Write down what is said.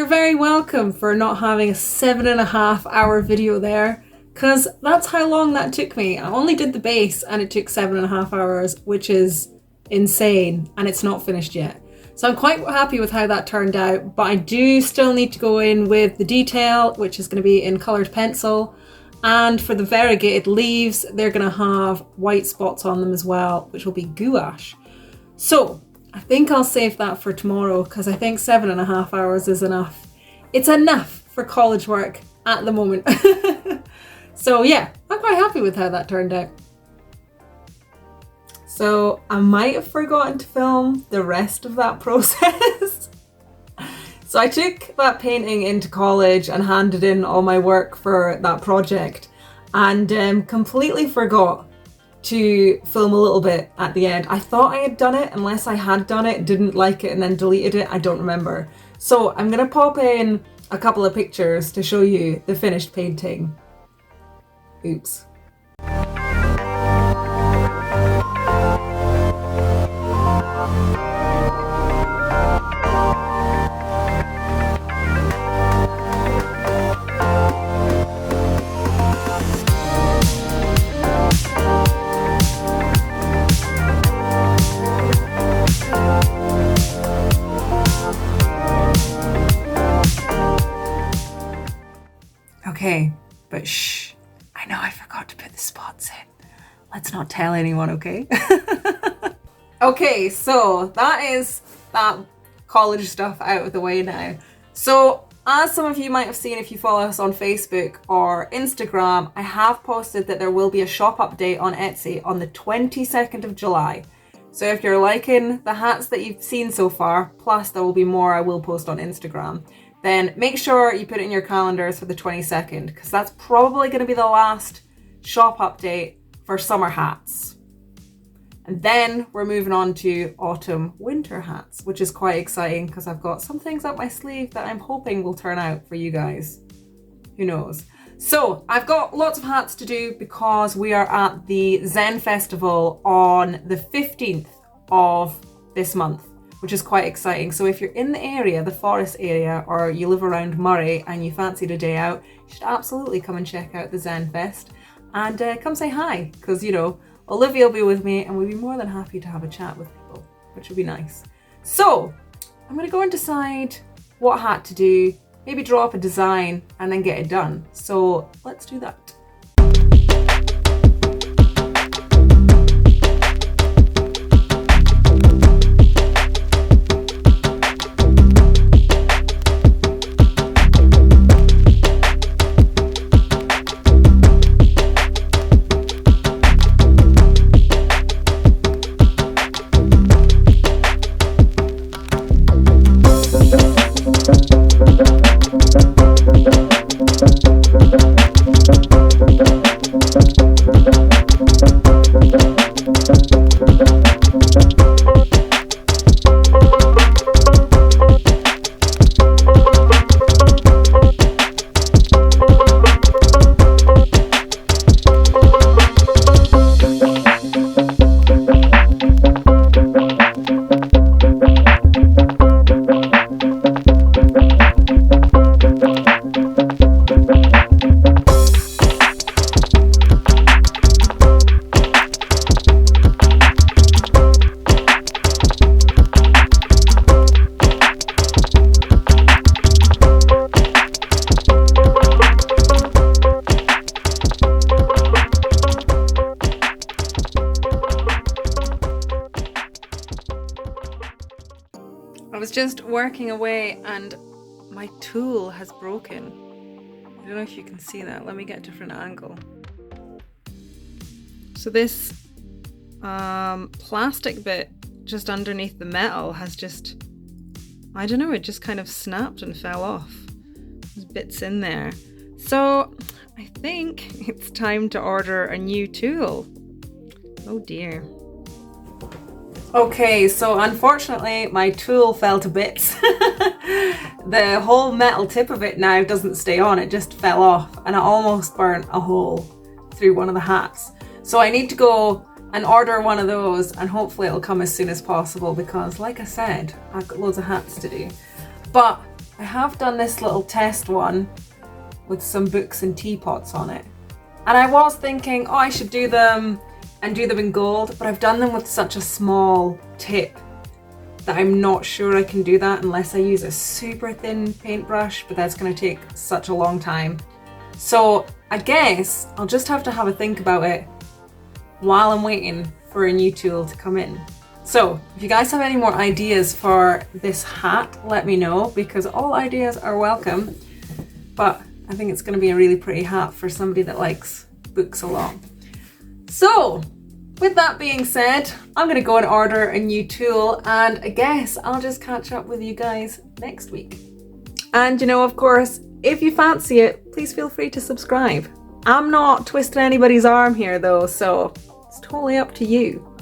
you're very welcome for not having a 7.5 hour video there, because that's how long that took me. I only did the base and it took 7.5 hours, which is insane, and it's not finished yet. So I'm quite happy with how that turned out, but I do still need to go in with the detail, which is going to be in coloured pencil. And for the variegated leaves, they're going to have white spots on them as well, which will be gouache. So I think I'll save that for tomorrow, because I think 7.5 hours is enough. It's enough for college work at the moment. So yeah, I'm quite happy with how that turned out. So I might have forgotten to film the rest of that process. So I took that painting into college and handed in all my work for that project, and completely forgot to film a little bit at the end. I thought I had done it, unless I had done it, didn't like it and then deleted it, I don't remember. So I'm gonna pop in a couple of pictures to show you the finished painting. Oops. Okay, but shh, I know I forgot to put the spots in. Let's not tell anyone, okay? Okay, so that is that college stuff out of the way now. So as some of you might have seen if you follow us on Facebook or Instagram, I have posted that there will be a shop update on Etsy on the 22nd of July. So if you're liking the hats that you've seen so far, plus there will be more I will post on Instagram, then make sure you put it in your calendars for the 22nd, because that's probably going to be the last shop update for summer hats. And then we're moving on to autumn winter hats, which is quite exciting because I've got some things up my sleeve that I'm hoping will turn out for you guys. Who knows? So I've got lots of hats to do because we are at the Zen Festival on the 15th of this month, which is quite exciting. So if you're in the area, the Forest area, or you live around Murray and you fancied a day out, you should absolutely come and check out the Zen Fest and come say hi, because, you know, Olivia will be with me and we'll be more than happy to have a chat with people, which would be nice. So I'm going to go and decide what hat to do, maybe draw up a design and then get it done. So let's do that. I was just working away and my tool has broken. I don't know if you can see that. Let me get a different angle. So this plastic bit just underneath the metal has just, I don't know, it just kind of snapped and fell off. There's bits in there. So I think it's time to order a new tool. Oh dear. Okay, so unfortunately my tool fell to bits. The whole metal tip of it now doesn't stay on, it just fell off and it almost burnt a hole through one of the hats. So I need to go and order one of those and hopefully it'll come as soon as possible because like I said, I've got loads of hats to do. But I have done this little test one with some books and teapots on it. And I was thinking, oh, I should do them and do them in gold, but I've done them with such a small tip that I'm not sure I can do that unless I use a super thin paintbrush, but that's gonna take such a long time. So I guess I'll just have to have a think about it while I'm waiting for a new tool to come in. So if you guys have any more ideas for this hat, let me know, because all ideas are welcome. But I think it's going to be a really pretty hat for somebody that likes books a lot. So with that being said, I'm going to go and order a new tool, and I guess I'll just catch up with you guys next week. And you know, of course, if you fancy it, please feel free to subscribe. I'm not twisting anybody's arm here though, so it's totally up to you.